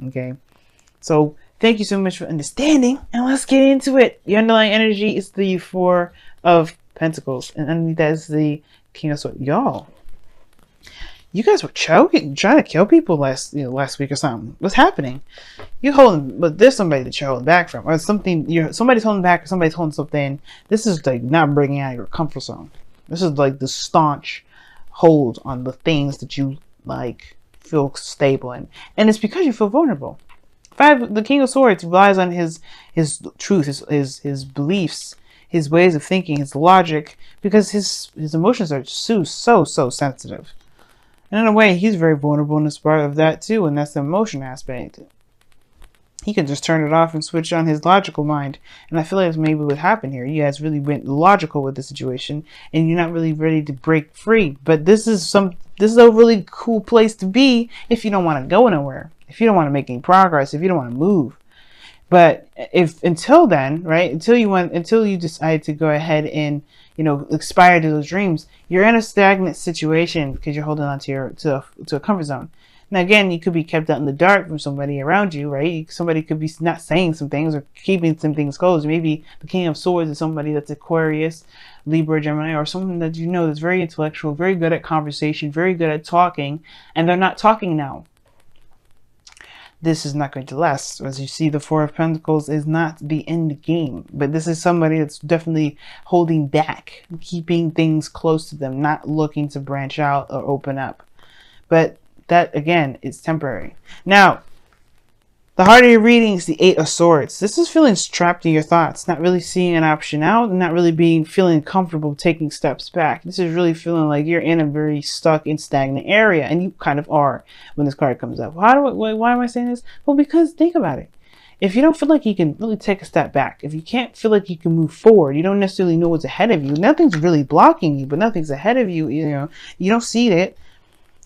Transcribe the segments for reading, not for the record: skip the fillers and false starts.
Okay. So thank you so much for understanding, and let's get into it. The underlying energy is the Four of Pentacles, and underneath that is the King of Swords. Y'all, you guys were choking, trying to kill people last week or something. What's happening? You holding, but there's somebody that you're holding back from, or something. Somebody's holding back, or somebody's holding something. This is like not bringing out your comfort zone. This is like the staunch hold on the things that you like feel stable in, and it's because you feel vulnerable. The King of Swords relies on his truth, his beliefs, his ways of thinking, his logic, because his emotions are so sensitive. And in a way, he's very vulnerable in this part of that too, and that's the emotion aspect. He can just turn it off and switch on his logical mind. And I feel like that's maybe what happened here. You guys really went logical with the situation, and you're not really ready to break free. But this is a really cool place to be if you don't want to go nowhere, if you don't want to make any progress, if you don't want to move. But if until then, right, until you decide to go ahead and aspire to those dreams, you're in a stagnant situation because you're holding on to a comfort zone. Now again, you could be kept out in the dark from somebody around you, right? Somebody could be not saying some things or keeping some things closed. Maybe the King of Swords is somebody that's Aquarius, Libra, Gemini, or someone that that's very intellectual, very good at conversation, very good at talking, and they're not talking now. This is not going to last. As you see, the Four of Pentacles is not the end game, but this is somebody that's definitely holding back, keeping things close to them, not looking to branch out or open up. But that, again, is temporary. Now, the heart of your reading is the Eight of Swords. This is feeling trapped in your thoughts, not really seeing an option out, and not really feeling comfortable taking steps back. This is really feeling like you're in a very stuck and stagnant area, and you kind of are when this card comes up. Why am I saying this? Well, because think about it. If you don't feel like you can really take a step back, if you can't feel like you can move forward, you don't necessarily know what's ahead of you. Nothing's really blocking you, but nothing's ahead of you. You don't see it.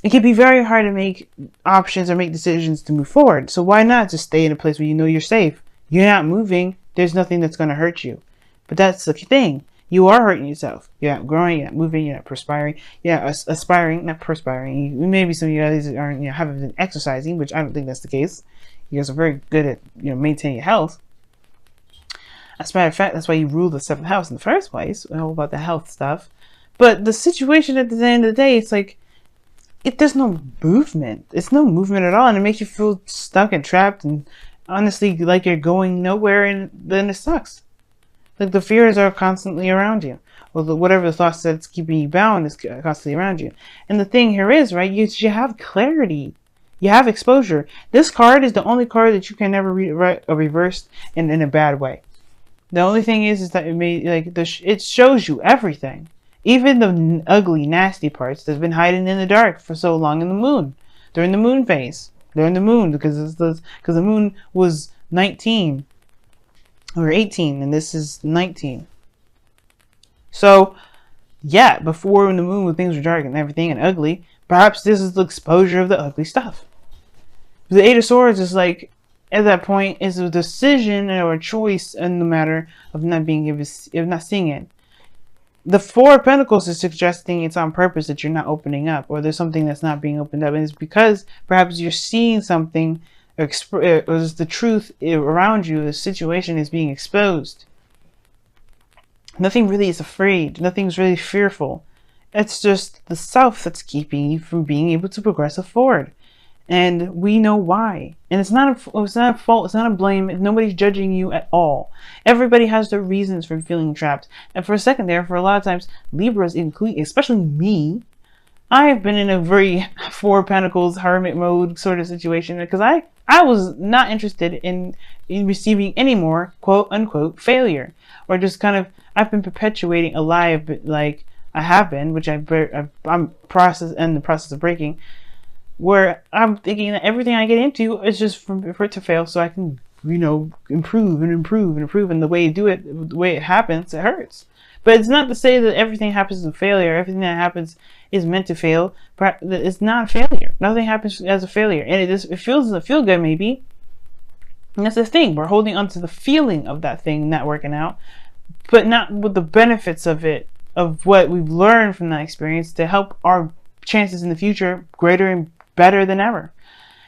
It can be very hard to make options or make decisions to move forward. So why not just stay in a place where you know you're safe? You're not moving. There's nothing that's going to hurt you. But that's the thing. You are hurting yourself. You're not growing. You're not moving. You're not perspiring. You're not aspiring. Not perspiring. Maybe some of you guys aren't, haven't been exercising, which I don't think that's the case. You guys are very good at maintaining your health. As a matter of fact, that's why you rule the seventh house in the first place. All about the health stuff. But the situation at the end of the day, it's like, there's no movement. It's no movement at all, and it makes you feel stuck and trapped, and honestly, like you're going nowhere, and then it sucks. Like the fears are constantly around you, or whatever the thoughts that's keeping you bound is constantly around you. And the thing here is, right, you have clarity, you have exposure. This card is the only card that you can never reverse in a bad way. The only thing is that it shows you everything. Even the ugly, nasty parts that's been hiding in the dark for so long in the moon. During the moon phase. During the moon, because the moon was 19 or 18, and this is 19. So, yeah, before when the moon, when things were dark and everything and ugly, perhaps this is the exposure of the ugly stuff. The Eight of Swords is like, at that point, is a decision or a choice in the matter of not seeing it. The Four of Pentacles is suggesting it's on purpose that you're not opening up, or there's something that's not being opened up, and it's because perhaps you're seeing something, or the truth around you, the situation is being exposed. Nothing really is afraid. Nothing's really fearful. It's just the self that's keeping you from being able to progress forward. And we know why. And it's not a fault. It's not a blame. Nobody's judging you at all. Everybody has their reasons for feeling trapped. And for a second there, for a lot of times, Libras, including, especially me, I have been in a very Four of Pentacles hermit mode sort of situation, because I was not interested in receiving any more quote unquote failure, or just kind of, I've been perpetuating a lie, like I have been, which I'm in the process of breaking, where I'm thinking that everything I get into is just for it to fail, so I can, improve and improve and improve. And the way you do it, the way it happens, it hurts. But it's not to say that everything happens as a failure. Everything that happens is meant to fail. But it's not a failure. Nothing happens as a failure. And it feels feel good, maybe. And that's the thing. We're holding on to the feeling of that thing not working out, but not with the benefits of it, of what we've learned from that experience to help our chances in the future greater and better than ever.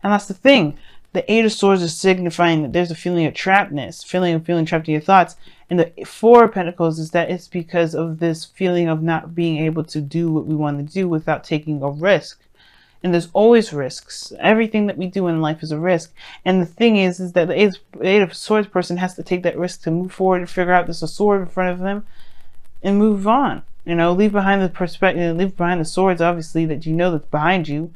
And that's the thing. The Eight of Swords is signifying that there's a feeling of trappedness, feeling trapped in your thoughts. And the Four of Pentacles is that it's because of this feeling of not being able to do what we want to do without taking a risk. And there's always risks. Everything that we do in life is a risk. And the thing is that the Eight of Swords person has to take that risk to move forward and figure out there's a sword in front of them and move on. You know, leave behind the perspective, leave behind the swords, obviously, that you know that's behind you.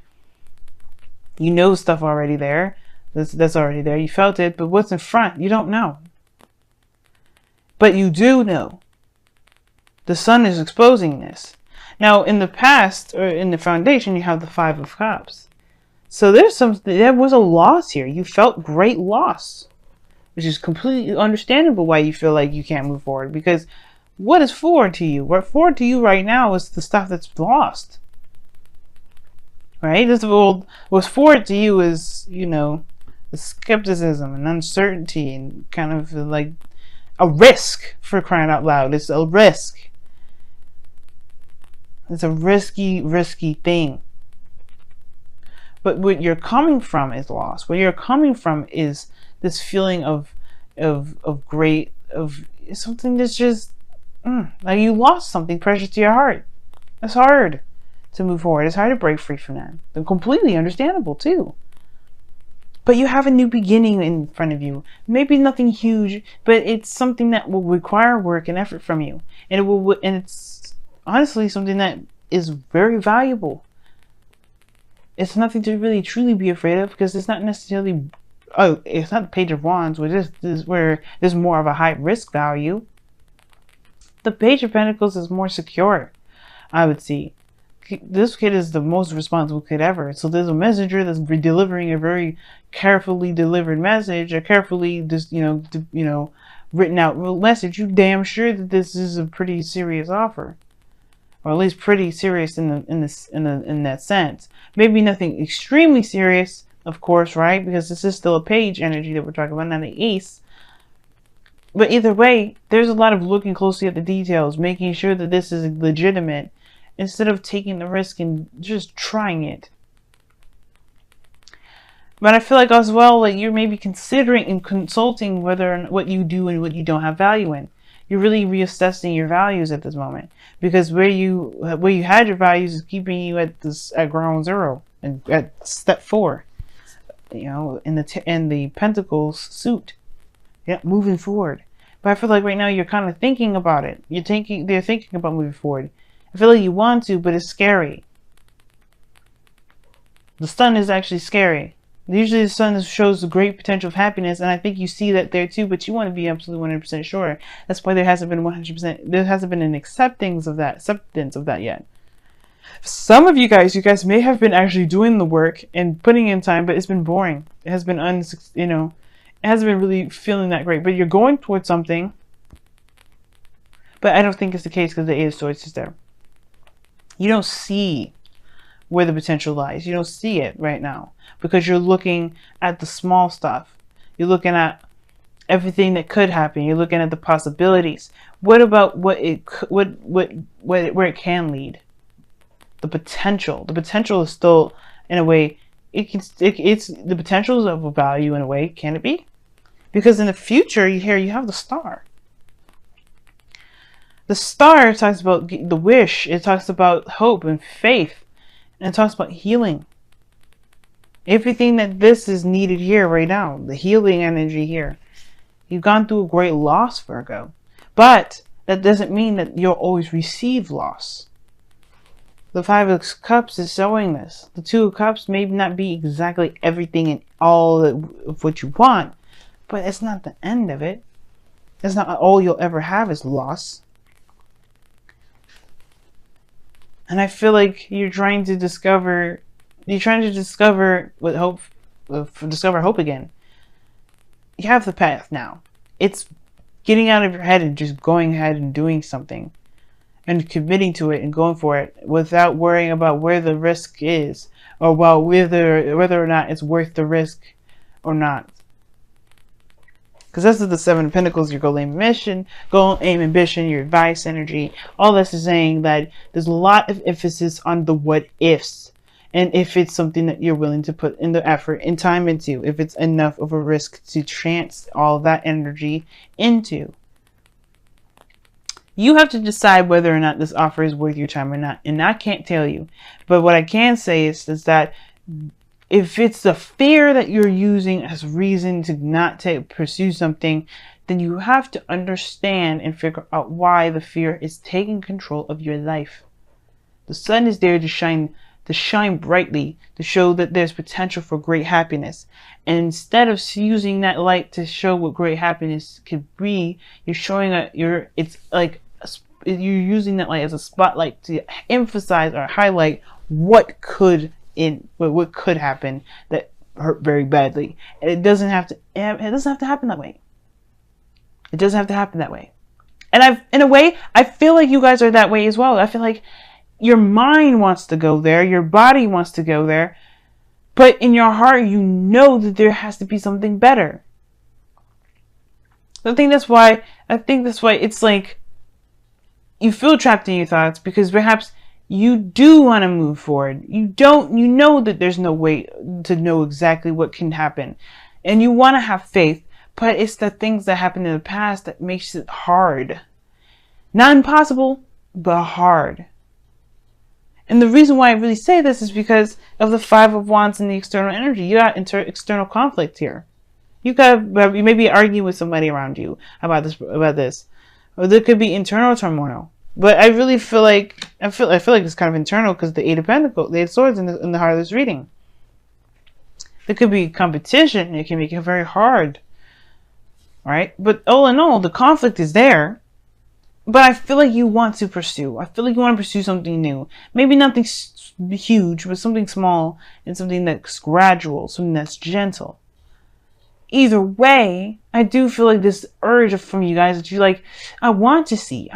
You know stuff already there. That's already there. You felt it, but what's in front? You don't know. But you do know. The sun is exposing this. Now, in the past, or in the foundation, you have the Five of Cups. So there was a loss here. You felt great loss, which is completely understandable why you feel like you can't move forward. Because what is forward to you? What forward to you right now is the stuff that's lost. Right? What's forward to you is, you know, the skepticism and uncertainty and kind of like a risk, for crying out loud. It's a risk. It's a risky thing. But what you're coming from is loss. What you're coming from is this feeling of something that's just like you lost something precious to your heart. It's hard to move forward. It's hard to break free from that. They're completely understandable too. But you have a new beginning in front of you. Maybe nothing huge, but it's something that will require work and effort from you. And it's honestly something that is very valuable. It's nothing to really truly be afraid of, because it's not necessarily, it's not the Page of Wands, which is where there's more of a high risk value. The Page of Pentacles is more secure, I would see. This kid is the most responsible kid ever. So there's a messenger that's delivering a very carefully delivered message, a carefully just written out message. You damn sure that this is a pretty serious offer, or at least pretty serious in that sense. Maybe nothing extremely serious, of course, right? Because this is still a page energy that we're talking about, not an ace. But either way, there's a lot of looking closely at the details, making sure that this is legitimate, instead of taking the risk and just trying it. But I feel like as well, like you're maybe considering and consulting whether and what you do and what you don't have value in. You're really reassessing your values at this moment, because where you had your values is keeping you at ground zero and at step 4. You know, in the Pentacles suit. Yeah, moving forward. But I feel like right now you're kind of thinking about it. They're thinking about moving forward. I feel like you want to, but it's scary. The sun is actually scary. Usually the sun shows a great potential of happiness, and I think you see that there too, but you want to be absolutely 100% sure. That's why there hasn't been 100%, there hasn't been an acceptance of that yet. Some of you guys may have been actually doing the work and putting in time, but it's been boring. It has been it hasn't been really feeling that great, but you're going towards something. But I don't think it's the case, because the Eight of Swords is there. You don't see where the potential lies. You don't see it right now, because you're looking at the small stuff. You're looking at everything that could happen. You're looking at the possibilities. What about where it can lead? The potential. The potential is still, in a way, it's the potential is of a value in a way. Can it be? Because in the future, you have the Star. The Star talks about the wish. It talks about hope and faith. And it talks about healing. Everything that this is needed here right now. The healing energy here. You've gone through a great loss, Virgo. But that doesn't mean that you'll always receive loss. The Five of Cups is showing this. The Two of Cups may not be exactly everything and all of what you want. But it's not the end of it. It's not all you'll ever have is loss. And I feel like you're trying to discover with hope, discover hope again. You have the path now. It's getting out of your head and just going ahead and doing something, and committing to it and going for it without worrying about where the risk is, or whether or not it's worth the risk or not. Because this is the Seven of Pentacles, your goal, aim, mission, ambition, your advice, energy. All this is saying that there's a lot of emphasis on the what ifs. And if it's something that you're willing to put in the effort and time into, if it's enough of a risk to chance all of that energy into. You have to decide whether or not this offer is worth your time or not. And I can't tell you. But what I can say is that if it's the fear that you're using as reason to not pursue something, then you have to understand and figure out why the fear is taking control of your life. The sun is there to shine brightly, to show that there's potential for great happiness. And instead of using that light to show what great happiness could be, you're showing you're using that light as a spotlight to emphasize or highlight what could happen that hurt very badly. And it doesn't have to happen that way. It doesn't have to happen that way. And in a way, I feel like you guys are that way as well. I feel like your mind wants to go there, your body wants to go there, but in your heart, you know that there has to be something better. I think that's why it's like you feel trapped in your thoughts, because perhaps you do want to move forward. You know that there's no way to know exactly what can happen, and you want to have faith, but it's the things that happened in the past that makes it hard. Not impossible, but hard. And the reason why I really say this is because of the Five of Wands and the external energy. You got external conflict here. You may be arguing with somebody around you about this, or there could be internal turmoil. But I really feel like it's kind of internal, because the Eight of Pentacles, the Eight of Swords in the heart of this reading. There could be competition. It can make it very hard, right? But all in all, the conflict is there. But I feel like you want to pursue. I feel like you want to pursue something new. Maybe nothing huge, but something small and something that's gradual, something that's gentle. Either way, I do feel like this urge from you guys that you like, I want to see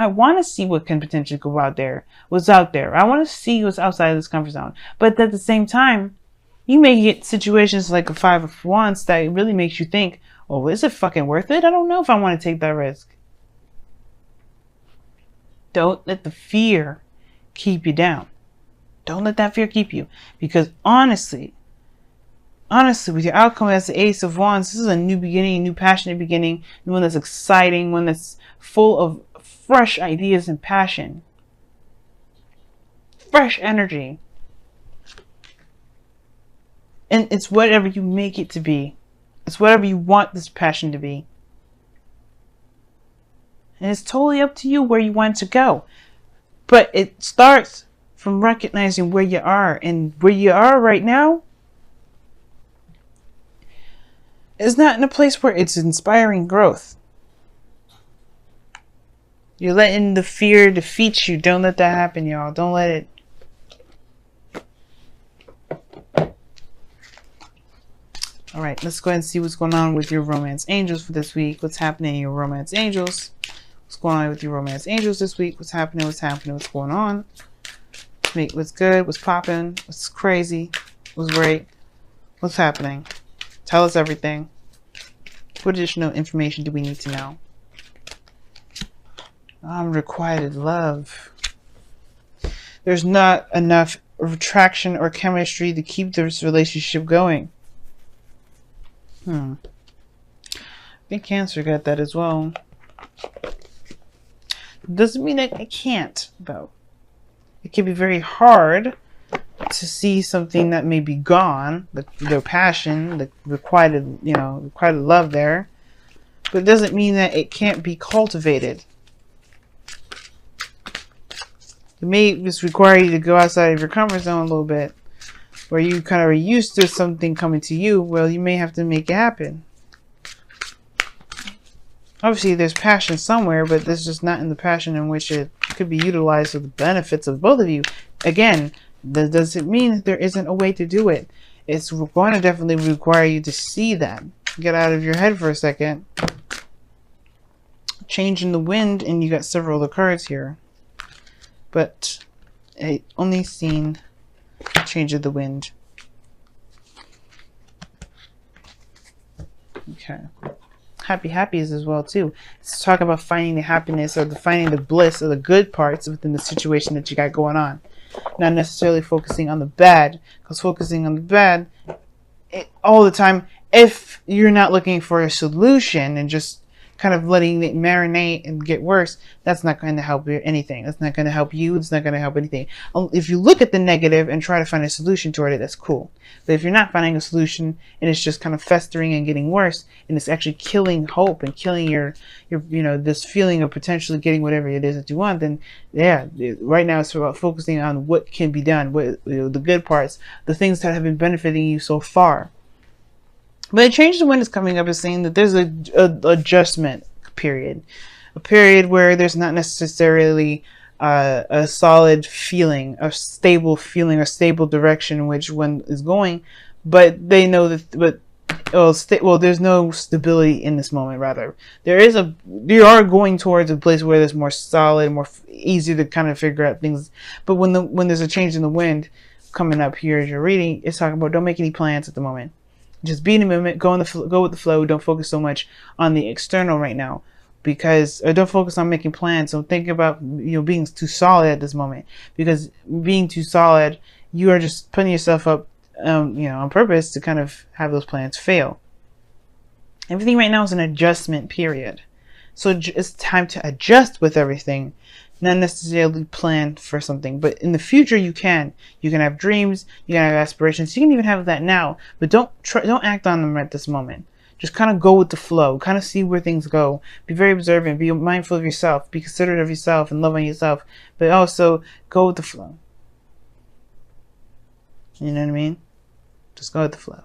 what can potentially go out there, what's out there. I want to see what's outside of this comfort zone. But at the same time, you may get situations like a Five of Wands that really makes you think, oh, is it fucking worth it? I don't know if I want to take that risk. Don't let the fear keep you down. Don't let that fear keep you. Because honestly, with your outcome as the Ace of Wands, this is a new beginning, a new passionate beginning, one that's exciting, one that's full of fresh ideas and passion. Fresh energy. And it's whatever you make it to be. It's whatever you want this passion to be. And it's totally up to you where you want to go. But it starts from recognizing where you are. And where you are right now is not in a place where it's inspiring growth. You're letting the fear defeat you. Don't let that happen, y'all. Don't let it. All right, let's go ahead and see what's going on with your romance angels for this week. What's happening in your romance angels? What's going on with your romance angels this week? What's happening? What's going on? What's good? What's popping? What's crazy? What's great? What's happening? Tell us everything. What additional information do we need to know? Unrequited love. There's not enough attraction or chemistry to keep this relationship going. I think Cancer got that as well. Doesn't mean that it can't, though. It can be very hard to see something that may be gone, their passion, the requited love there. But it doesn't mean that it can't be cultivated. It may just require you to go outside of your comfort zone a little bit, where you kind of are used to something coming to you. Well, you may have to make it happen. Obviously, there's passion somewhere, but this is just not in the passion in which it could be utilized for the benefits of both of you. Again, that doesn't mean that there isn't a way to do it. It's going to definitely require you to see that. Get out of your head for a second. Change in the wind, and you got several of the cards here. But I only seen change of the wind. Okay. Happy is as well too. Let's talk about finding the happiness or finding the bliss or the good parts within the situation that you got going on. not necessarily focusing on the bad, because focusing on the bad all the time, if you're not looking for a solution and just kind of letting it marinate and get worse, that's not going to help you anything. That's not going to help you. It's not going to help anything. If you look at the negative and try to find a solution toward it, that's cool. But if you're not finding a solution and it's just kind of festering and getting worse, and it's actually killing hope and killing your this feeling of potentially getting whatever it is that you want, then yeah, right now it's about focusing on what can be done, what the good parts, the things that have been benefiting you so far. But a change in wind is coming up is saying that there's a adjustment period, a period where there's not necessarily a solid feeling, a stable feeling, a stable direction in which one is going, but they know that. Well, there's no stability in this moment. Rather, you are going towards a place where there's more solid, more easy to kind of figure out things. But when there's a change in the wind coming up here as you're reading, it's talking about don't make any plans at the moment. Just be in the moment, go with the flow. Don't focus so much on the external right now, because don't focus on making plans. Don't think about being too solid at this moment, because being too solid, you are just putting yourself up, on purpose to kind of have those plans fail. Everything right now is an adjustment period, so it's time to adjust with everything. Not necessarily plan for something, but in the future you can have dreams, you can have aspirations, you can even have that now, but don't act on them at this moment. Just kind of go with the flow, kind of see where things go, be very observant, be mindful of yourself, be considerate of yourself and love on yourself, but also go with the flow. You know what I mean? Just go with the flow.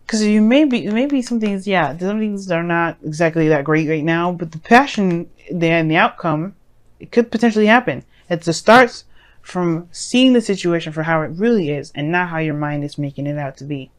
Because you maybe some things are not exactly that great right now, but the passion and the outcome, it could potentially happen. It starts from seeing the situation for how it really is and not how your mind is making it out to be.